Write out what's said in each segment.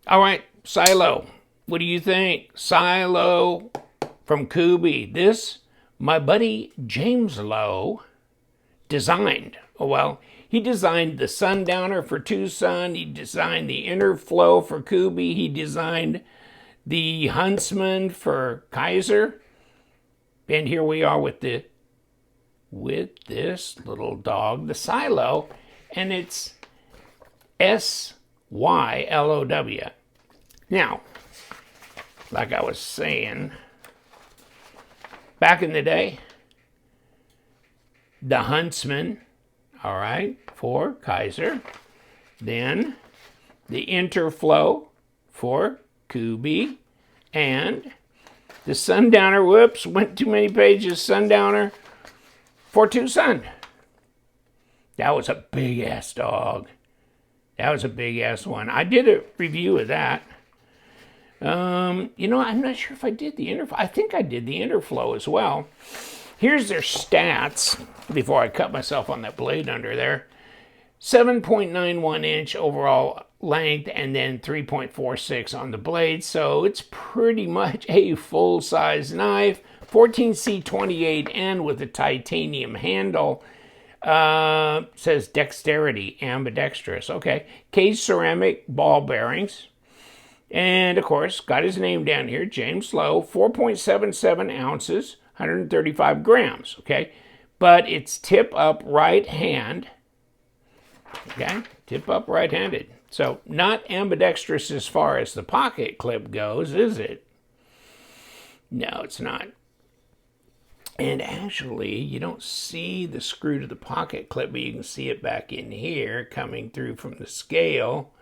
All right, Sylow. What do you think? Sylow from Kubey. This, my buddy James Lowe designed. Oh, well, he designed the sundowner for Tucson. He designed the inner flow for Kubey. He designed the Huntsman for Kaiser. And here we are with this little dog, the Sylow, and it's Sylow. Now, like I was saying, back in the day, the Huntsman, all right, for Kaiser. Then the Interflow for Kubey. And the Sundowner, whoops, went too many pages, Sundowner for Tucson. That was a big-ass dog. That was a big-ass one. I did a review of that. I'm not sure if I did the Interflow. I think I did the Interflow as well. Here's their stats before I cut myself on that blade under there. 7.91 inch overall length and then 3.46 on the blade. So it's pretty much a full-size knife. 14C28N with a titanium handle. Says dexterity, ambidextrous. Okay. Case ceramic ball bearings. And, of course, got his name down here, James Lowe, 4.77 ounces, 135 grams, okay? But it's tip up right hand, okay? Tip up right-handed. So not ambidextrous as far as the pocket clip goes, is it? No, it's not. And actually, you don't see the screw to the pocket clip, but you can see it back in here coming through from the scale.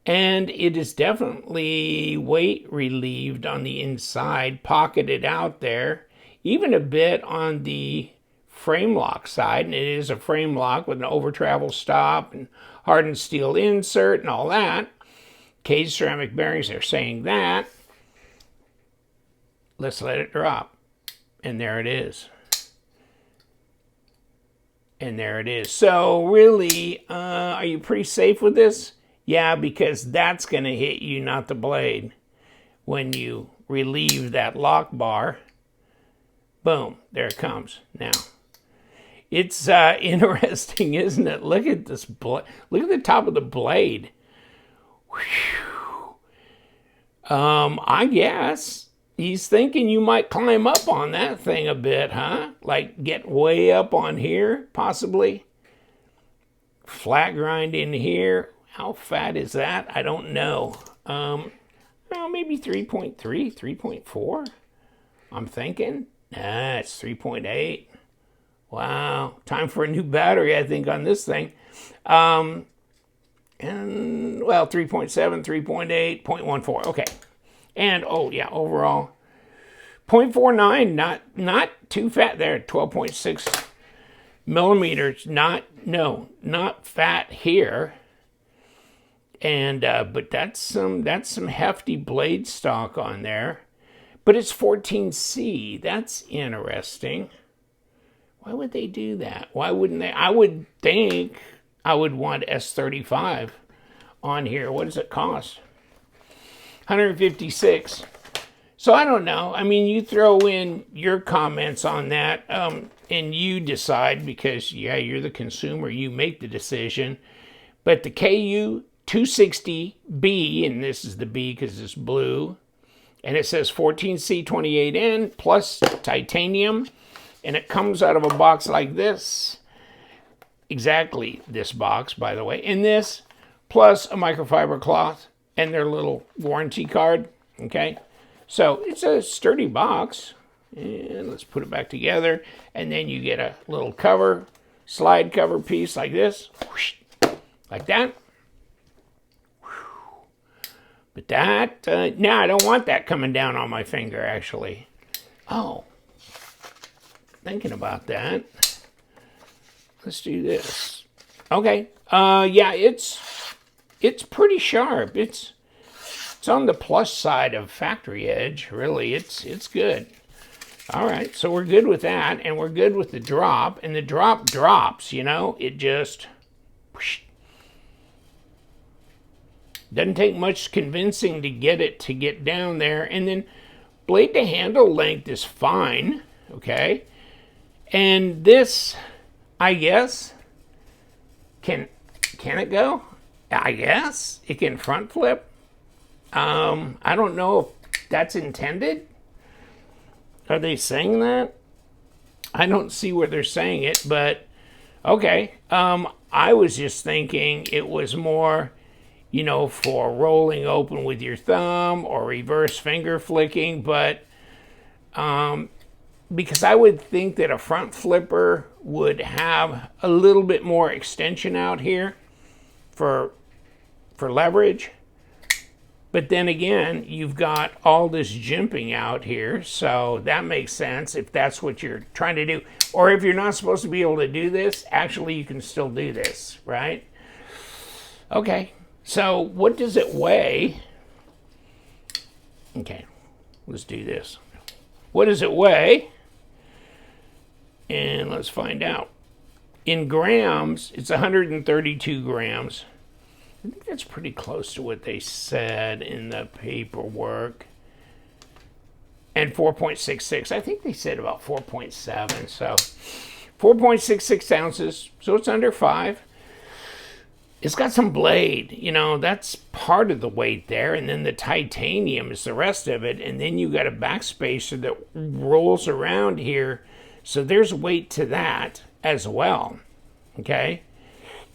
And it is definitely weight relieved on the inside, pocketed out there, even a bit on the frame lock side. And it is a frame lock with an over travel stop and hardened steel insert and all that. Cage ceramic bearings, they're saying that. Let's let it drop. And there it is. And there it is. So really, are you pretty safe with this? Yeah, because that's going to hit you, not the blade. When you relieve that lock bar, boom, there it comes. Now, it's interesting, isn't it? Look at this look at the top of the blade. Whew. I guess he's thinking you might climb up on that thing a bit, huh? Like get way up on here, possibly. Flat grind in here. How fat is that? I don't know. Well, maybe 3.3, 3.4. I'm thinking. Nah, it's 3.8. Wow. Time for a new battery, I think, on this thing. And, well, 3.7, 3.8, 0.14. Okay. And, oh, yeah, overall, 0.49, not too fat there. 12.6 millimeters. Not fat here. And but that's some hefty blade stock on there. But it's 14C. That's interesting. Why would they do that? Why wouldn't they? I would think I would want S35 on here. What does it cost? 156. So I don't know. I mean, you throw in your comments on that, and you decide because, yeah, you're the consumer. You make the decision. But the KU 260B, and this is the B because it's blue, and it says 14C28N plus titanium, and it comes out of a box like this. Exactly this box, by the way. And this, plus a microfiber cloth and their little warranty card, okay? So it's a sturdy box. And let's put it back together. And then you get a little cover, slide cover piece like this, whoosh, like that. But that, now I don't want that coming down on my finger, actually. Oh, thinking about that. Let's do this. Okay, yeah, it's pretty sharp. It's on the plus side of factory edge, really. It's good. All right, so we're good with that, and we're good with the drop. And the drop drops, you know, it just whoosh. Doesn't take much convincing to get it to get down there. And then blade to handle length is fine, okay? And this, I guess, can it go? I guess it can front flip. I don't know if that's intended. Are they saying that? I don't see where they're saying it, but okay. I was just thinking it was more, you know, for rolling open with your thumb or reverse finger flicking, but because I would think that a front flipper would have a little bit more extension out here for leverage. But then again, you've got all this jimping out here, so that makes sense if that's what you're trying to do. Or if you're not supposed to be able to do this, actually you can still do this, right? Okay, so what does it weigh? Okay, let's do this. What does it weigh? And let's find out. In grams, it's 132 grams. I think that's pretty close to what they said in the paperwork. And 4.66. I think they said about 4.7. So 4.66 ounces. So it's under 5. It's got some blade. You know, that's part of the weight there. And then the titanium is the rest of it. And then you got a backspacer that rolls around here. So there's weight to that as well. Okay.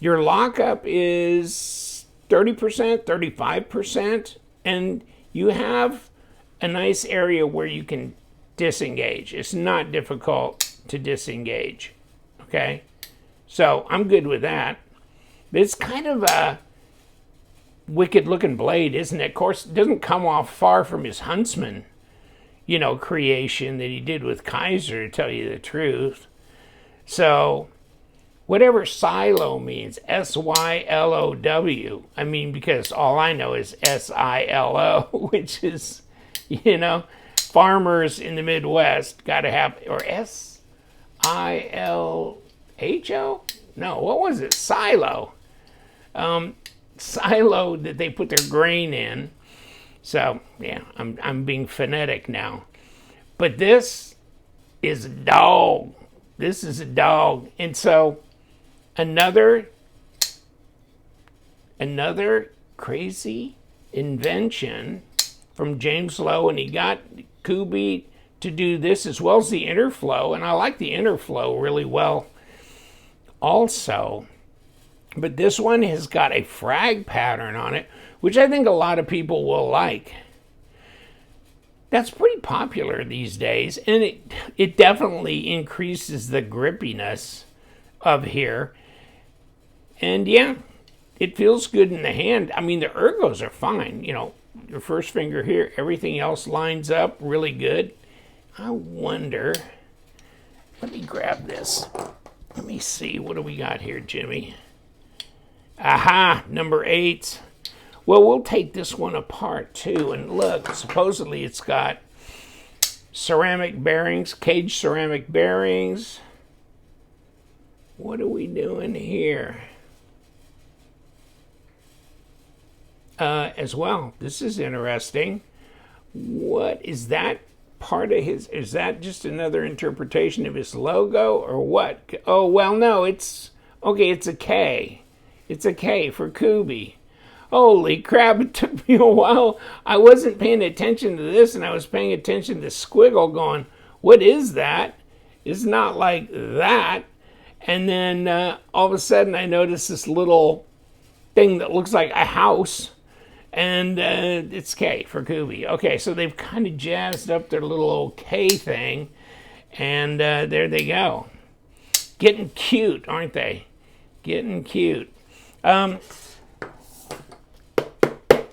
Your lockup is 30%, 35%, and you have a nice area where you can disengage. It's not difficult to disengage, okay? So I'm good with that. But it's kind of a wicked-looking blade, isn't it? Of course, it doesn't come off far from his Huntsman, you know, creation that he did with Kaiser, to tell you the truth. So whatever Sylow means, S-Y-L-O-W. I mean, because all I know is S-I-L-O, which is, you know, farmers in the Midwest got to have, or S-I-L-H-O? No, what was it? Sylow. Silo that they put their grain in. So, yeah, I'm being phonetic now. But this is a dog. This is a dog. And so another crazy invention from James Lowe, and he got Kubey to do this as well as the interflow, and I like the interflow really well also. But this one has got a frag pattern on it, which I think a lot of people will like. That's pretty popular these days, and it definitely increases the grippiness of here. And yeah, it feels good in the hand. I mean, the ergos are fine. You know, your first finger here, everything else lines up really good. I wonder, let me grab this. Let me see, what do we got here, Jimmy? Aha, number 8. Well, we'll take this one apart too. And look, supposedly it's got ceramic bearings, cage ceramic bearings. What are we doing here? As well, this is interesting. What is that part of his? Is that just another interpretation of his logo or what? Oh, well, no, it's okay. It's a K. It's a K for Kubey. Holy crap, it took me a while. I wasn't paying attention to this, and I was paying attention to squiggle going, what is that? It's not like that. And then all of a sudden I noticed this little thing that looks like a house, and it's K for Kubey. Okay, so they've kind of jazzed up their little old K thing, and there they go. Getting cute, aren't they? Getting cute.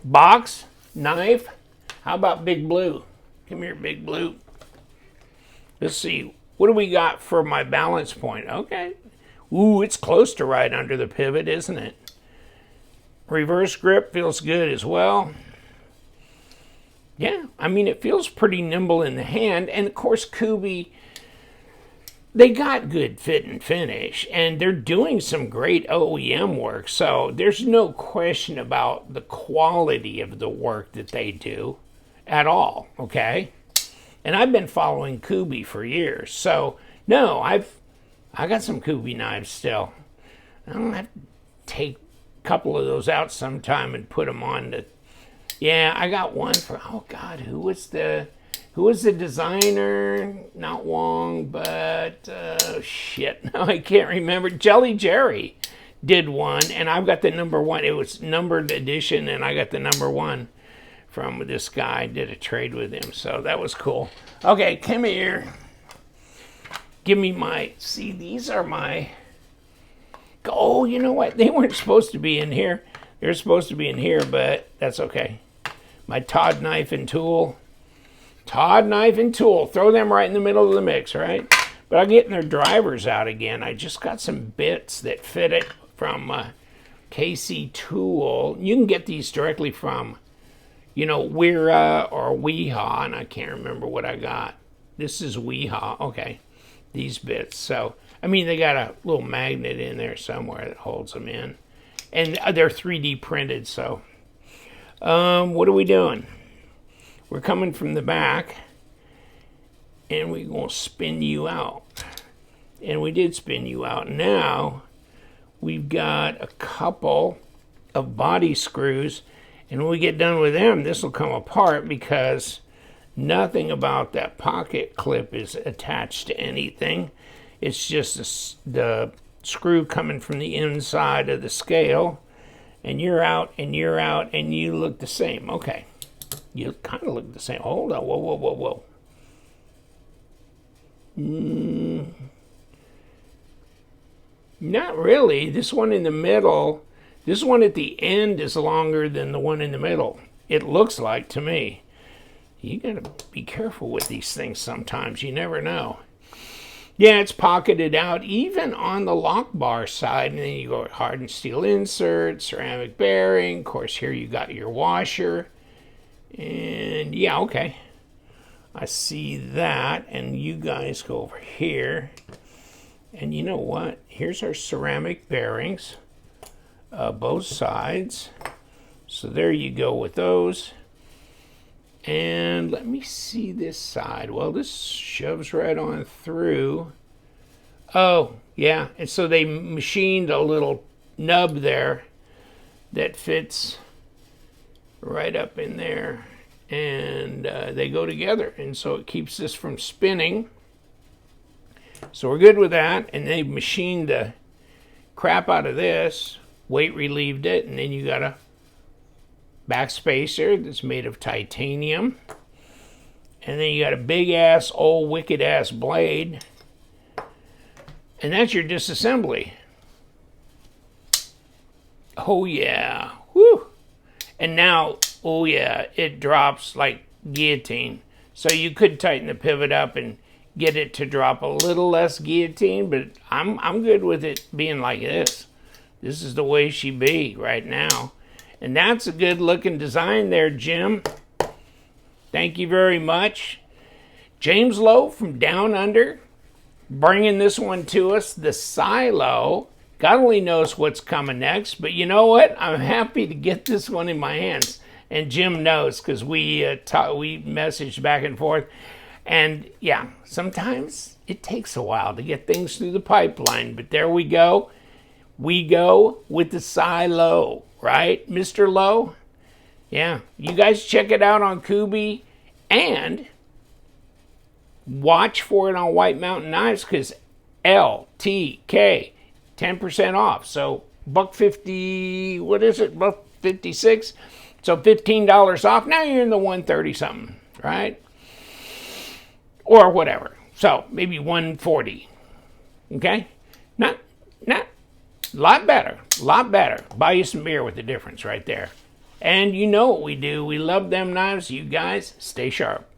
Box, knife. How about Big Blue? Come here, Big Blue. Let's see. What do we got for my balance point? Okay. Ooh, it's close to right under the pivot, isn't it? Reverse grip feels good as well. Yeah, I mean, it feels pretty nimble in the hand. And, of course, Kubey, they got good fit and finish, and they're doing some great OEM work, so there's no question about the quality of the work that they do at all, okay? And I've been following Kubey for years, so no, I got some Kubey knives still. I'll have to take a couple of those out sometime and put them on the... Yeah, I got one for, oh God, who was the designer? Not Wong, but shit, no, I can't remember. Jelly Jerry did one, and I've got the number one. It was numbered edition, and I got the number one from this guy. Did a trade with him, so that was cool. Okay, come here. Give me my, see, these are my, oh, you know what? They weren't supposed to be in here. They're supposed to be in here, but that's okay. My Todd knife and tool. Todd knife and tool. Throw them right in the middle of the mix, right? But I'm getting their drivers out again. I just got some bits that fit it from KC Tool. You can get these directly from, you know, Wera or Weehaw, and I can't remember what I got. This is Weehaw. Okay, these bits. So, I mean, they got a little magnet in there somewhere that holds them in. And they're 3D printed, so. What are we doing? We're coming from the back, and we're going to spin you out. And we did spin you out. Now, we've got a couple of body screws, and when we get done with them, this will come apart because nothing about that pocket clip is attached to anything. It's just the screw coming from the inside of the scale, and you're out, and you're out, and you look the same. Okay. You kind of look the same. Hold on. Whoa, whoa, whoa, whoa. Not really. This one in the middle, this one at the end is longer than the one in the middle. It looks like to me. You got to be careful with these things sometimes. You never know. Yeah, it's pocketed out even on the lock bar side. And then you go hardened steel insert, ceramic bearing. Of course, here you got your washer. And yeah, okay. I see that. And you guys go over here. And you know what? Here's our ceramic bearings, both sides. So there you go with those. And let me see this side. Well, this shoves right on through. Oh, yeah. And so they machined a little nub there that fits right up in there. And they go together. And so it keeps this from spinning. So we're good with that. And they machined the crap out of this, weight relieved it, and then you got a back spacer that's made of titanium. And then you got a big ass, old wicked ass blade. And that's your disassembly. Oh yeah. Whew. And now, oh yeah, it drops like guillotine. So you could tighten the pivot up and get it to drop a little less guillotine, but I'm good with it being like this. This is the way she be right now. And that's a good looking design there, Jim. Thank you very much. James Lowe from Down Under, bringing this one to us, the Sylow. God only knows what's coming next, but you know what? I'm happy to get this one in my hands. And Jim knows because we messaged back and forth. And yeah, sometimes it takes a while to get things through the pipeline, but there we go. We go with the Sylow, right, Mr. Lowe? Yeah, you guys check it out on Kubey and watch for it on White Mountain Knives because LTK, 10% off. So $150, what is it, $156? So $15 off. Now you're in the 130 something, right? Or whatever. So maybe 140. Okay? Not a lot better. Buy you some beer with the difference right there. And you know what we do. We love them knives. You guys stay sharp.